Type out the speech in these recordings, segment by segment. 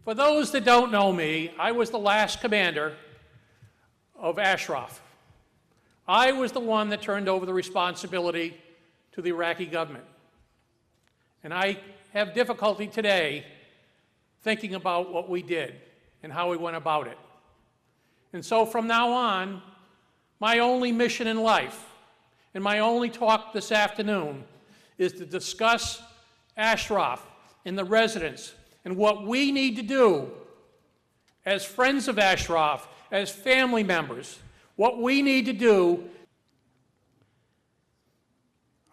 For those that don't know me, I was the last commander of Ashraf. I was the one that turned over the responsibility to the Iraqi government. And I have difficulty today thinking about what we did and how we went about it. And so from now on, my only mission in life and my only talk this afternoon is to discuss Ashraf and the residents and what we need to do as friends of Ashraf, as family members, what we need to do.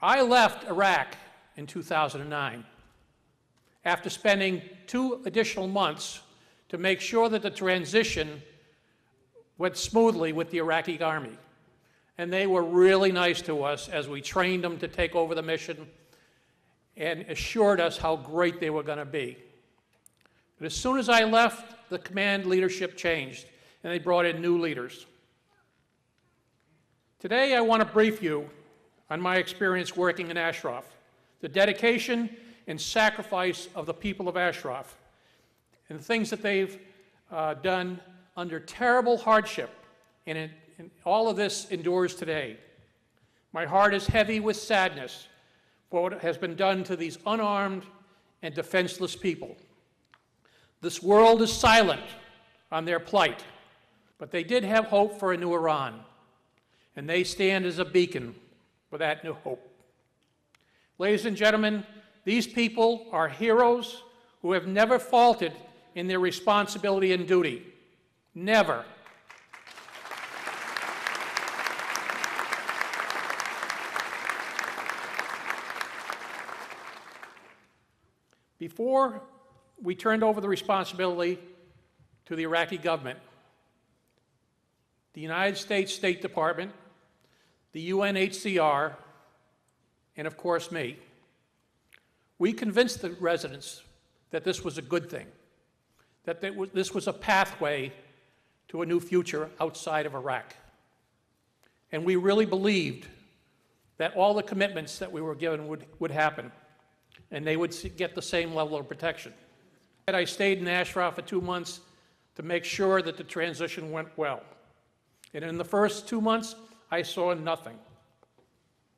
I left Iraq in 2009 after spending 2 additional months to make sure that the transition went smoothly with the Iraqi army. And they were really nice to us as we trained them to take over the mission and assured us how great they were going to be. But as soon as I left, the command leadership changed, and they brought in new leaders. Today, I want to brief you on my experience working in Ashraf, the dedication and sacrifice of the people of Ashraf, and the things that they've done under terrible hardship, and all of this endures today. My heart is heavy with sadness for what has been done to these unarmed and defenseless people. This world is silent on their plight, but they did have hope for a new Iran, and they stand as a beacon for that new hope. Ladies and gentlemen, these people are heroes who have never faltered in their responsibility and duty. Never. Before we turned over the responsibility to the Iraqi government, the United States State Department, the UNHCR, and of course me, we convinced the residents that this was a good thing, that this was a pathway to a new future outside of Iraq. And we really believed that all the commitments that we were given would happen, and they would get the same level of protection. And I stayed in Ashraf for 2 months to make sure that the transition went well. And in the first 2 months, I saw nothing.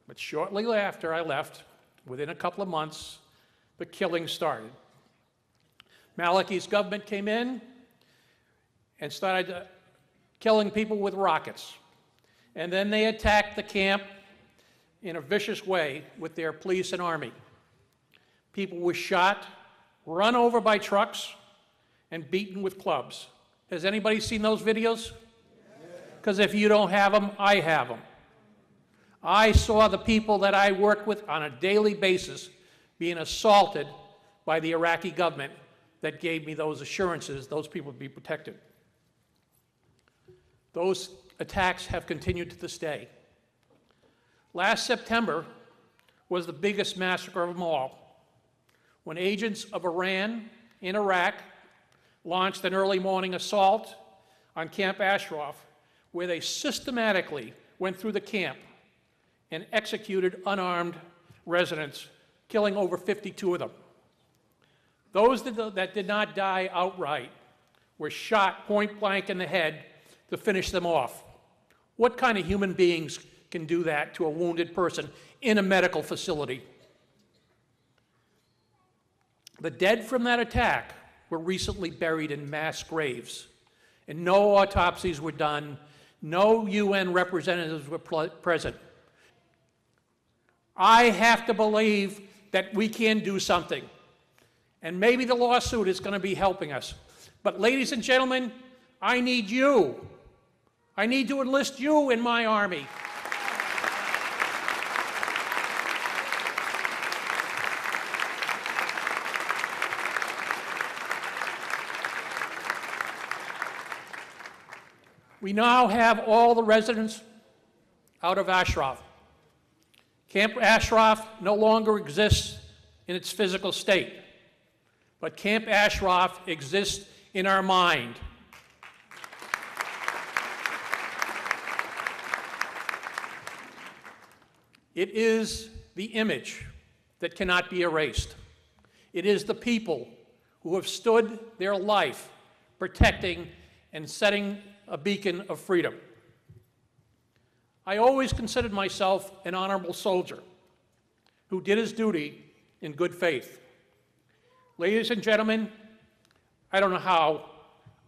But shortly after I left, within a couple of months, the killing started. Maliki's government came in and started killing people with rockets. And then they attacked the camp in a vicious way with their police and army. People were shot, run over by trucks, and beaten with clubs. Has anybody seen those videos? Because if you don't have them, I have them. I saw the people that I work with on a daily basis being assaulted by the Iraqi government that gave me those assurances those people would be protected. Those attacks have continued to this day. Last September was the biggest massacre of them all, when agents of Iran in Iraq launched an early morning assault on Camp Ashraf, where they systematically went through the camp and executed unarmed residents, killing over 52 of them. Those that did not die outright were shot point blank in the head to finish them off. What kind of human beings can do that to a wounded person in a medical facility? The dead from that attack were recently buried in mass graves, and no autopsies were done, no UN representatives were present. I have to believe that we can do something, and maybe the lawsuit is going to be helping us. But ladies and gentlemen, I need you. I need to enlist you in my army. We now have all the residents out of Ashraf. Camp Ashraf no longer exists in its physical state, but Camp Ashraf exists in our mind. It is the image that cannot be erased. It is the people who have stood their life protecting and setting a beacon of freedom. I always considered myself an honorable soldier who did his duty in good faith. Ladies and gentlemen, I don't know how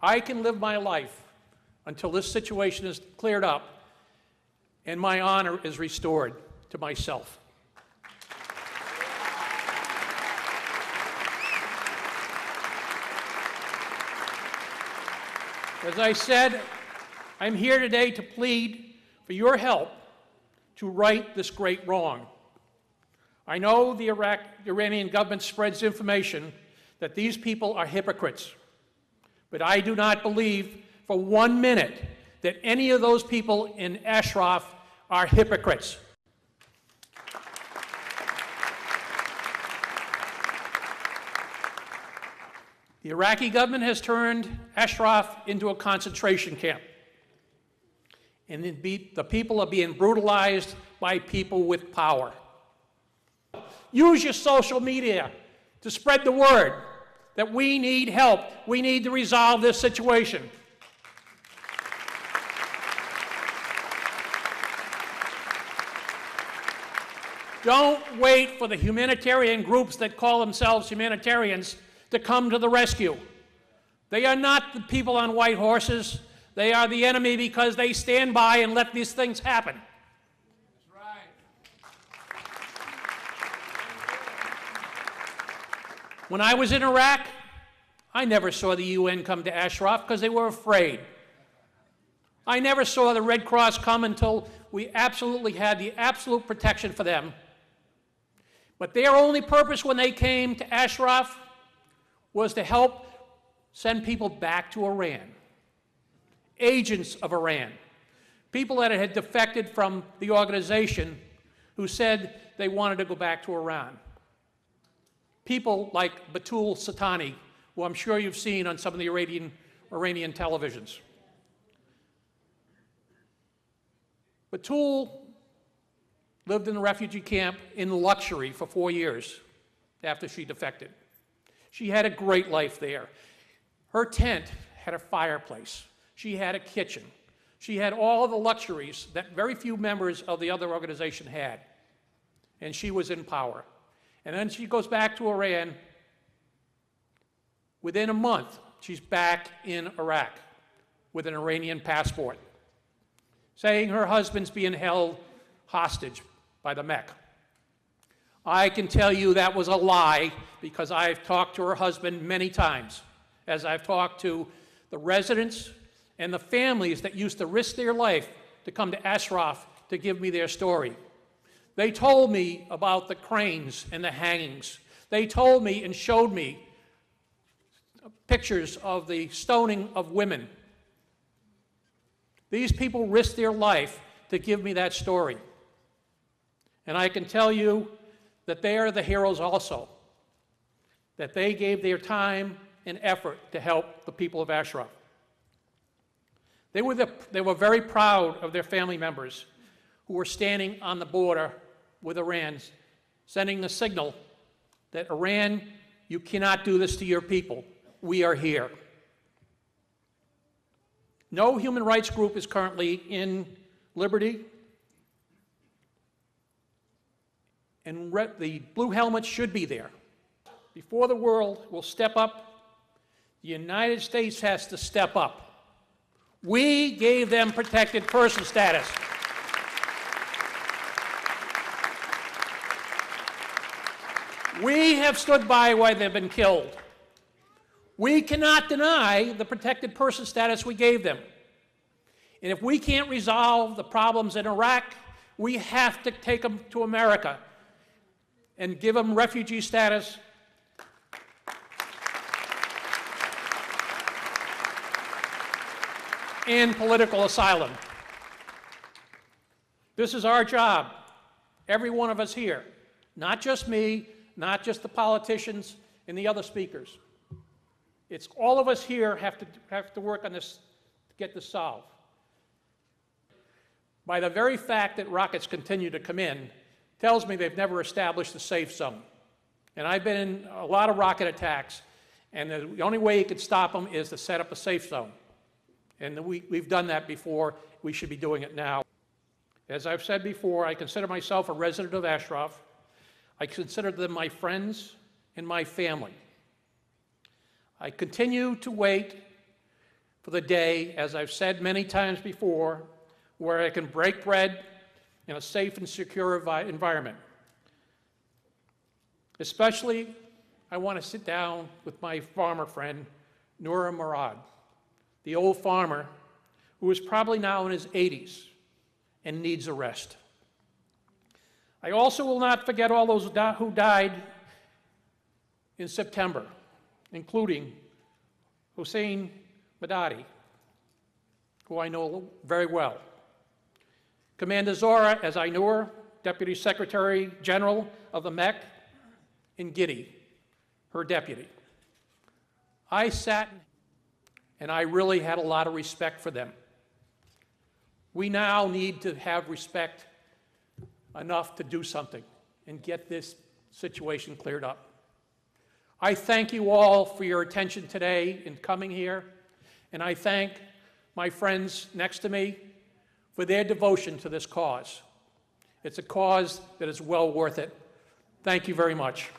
I can live my life until this situation is cleared up and my honor is restored to myself. As I said, I'm here today to plead for your help to right this great wrong. I know the Iranian government spreads information that these people are hypocrites, but I do not believe for 1 minute that any of those people in Ashraf are hypocrites. The Iraqi government has turned Ashraf into a concentration camp, and the people are being brutalized by people with power. Use your social media to spread the word that we need help. We need to resolve this situation. Don't wait for the humanitarian groups that call themselves humanitarians to come to the rescue. They are not the people on white horses. They are the enemy because they stand by and let these things happen. That's right. When I was in Iraq, I never saw the UN come to Ashraf because they were afraid. I never saw the Red Cross come until we absolutely had the absolute protection for them. But their only purpose when they came to Ashraf was to help send people back to Iran. Agents of Iran, people that had defected from the organization who said they wanted to go back to Iran. People like Batul Satani, who I'm sure you've seen on some of the Iranian televisions. Batul lived in a refugee camp in luxury for 4 years after she defected. She had a great life there. Her tent had a fireplace. She had a kitchen. She had all of the luxuries that very few members of the other organization had. And she was in power. And then she goes back to Iran. Within a month, she's back in Iraq with an Iranian passport, saying her husband's being held hostage by the Mech. I can tell you that was a lie because I've talked to her husband many times, as I've talked to the residents and the families that used to risk their life to come to Ashraf to give me their story. They told me about the cranes and the hangings. They told me and showed me pictures of the stoning of women. These people risked their life to give me that story. And I can tell you that they are the heroes also, that they gave their time and effort to help the people of Ashraf. They were very proud of their family members who were standing on the border with Iran, sending the signal that Iran, you cannot do this to your people. We are here. No human rights group is currently in Liberty, and the blue helmets should be there. Before the world will step up, the United States has to step up. We gave them protected person status. We have stood by while they've been killed. We cannot deny the protected person status we gave them. And if we can't resolve the problems in Iraq, we have to take them to America and give them refugee status. And political asylum. This is our job, every one of us here, not just me, not just the politicians and the other speakers. It's all of us here have to work on this to get this solved. By the very fact that rockets continue to come in, tells me they've never established a safe zone. And I've been in a lot of rocket attacks, And the only way you could stop them is to set up a safe zone. And we've done that before. We should be doing it now. As I've said before, I consider myself a resident of Ashraf. I consider them my friends and my family. I continue to wait for the day, as I've said many times before, where I can break bread in a safe and secure environment. Especially, I want to sit down with my farmer friend, Noura Murad, the old farmer who is probably now in his 80s and needs a rest. I also will not forget all those who died in September, including Hussein Madadi, who I know very well. Commander Zora, as I knew her, Deputy Secretary General of the MEC, and Giddy, her deputy. I sat and I really had a lot of respect for them. We now need to have respect enough to do something and get this situation cleared up. I thank you all for your attention today in coming here, and I thank my friends next to me for their devotion to this cause. It's a cause that is well worth it. Thank you very much.